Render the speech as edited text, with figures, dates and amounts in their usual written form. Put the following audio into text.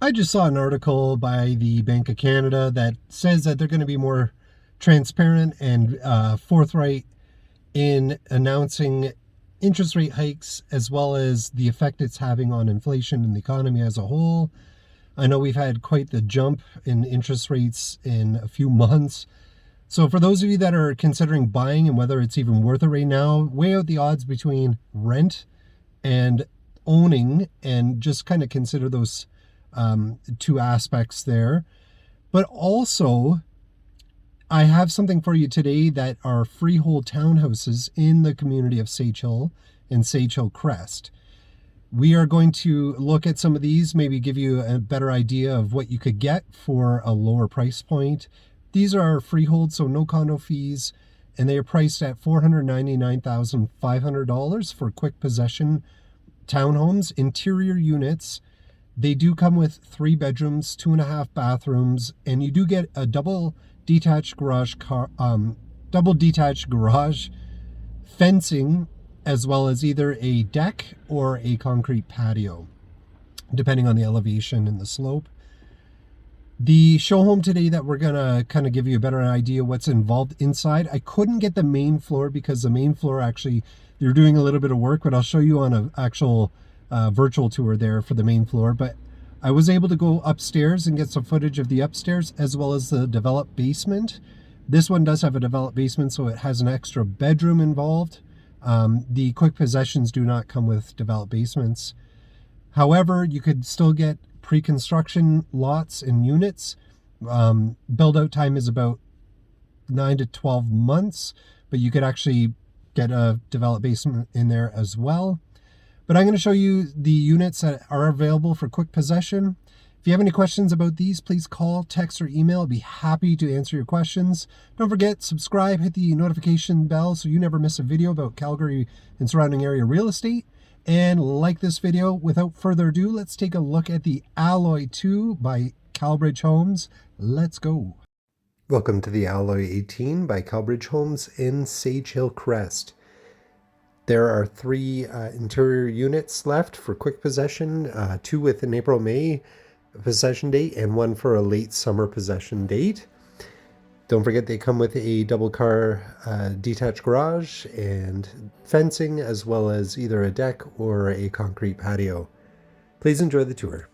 I just saw an article by the Bank of Canada that says that they're going to be more transparent and forthright in announcing interest rate hikes as well as the effect it's having on inflation and the economy as a whole. I know we've had quite the jump in interest rates in a few months. So for those of you that are considering buying and whether it's even worth it right now, weigh out the odds between rent and owning and just kind of consider those two aspects there. But also, I have something for you today that are freehold townhouses in the community of Sage Hill and Sage Hill Crest. We are going to look at some of these, maybe give you a better idea of what you could get for a lower price point. These are freehold, so no condo fees, and they are priced at $499,500 for quick possession townhomes, interior units. They do come with 3 bedrooms, 2.5 bathrooms, and you do get a double detached garage fencing, as well as either a deck or a concrete patio, depending on the elevation and the slope. The show home today that we're gonna kind of give you a better idea what's involved inside. I couldn't get the main floor because the main floor actually, they're doing a little bit of work, but I'll show you on an actual virtual tour there for the main floor. But I was able to go upstairs and get some footage of the upstairs as well as the developed basement. This one does have a developed basement, so it has an extra bedroom involved. The quick possessions do not come with developed basements. However, you could still get pre-construction lots and units. Build out time is about 9 to 12 months, but you could actually get a developed basement in there as well. But I'm going to show you the units that are available for quick possession. If you have any questions about these, please call, text, or email. I'll be happy to answer your questions. Don't forget, subscribe, hit the notification bell so you never miss a video about Calgary and surrounding area real estate. And like this video. Without further ado, let's take a look at the Alloy 2 by Calbridge Homes. Let's go. Welcome to the Alloy 18 by Calbridge Homes in Sage Hill Crest. There are 3 interior units left for quick possession, 2 with an April-May possession date and 1 for a late summer possession date. Don't forget they come with a double car detached garage and fencing, as well as either a deck or a concrete patio. Please enjoy the tour.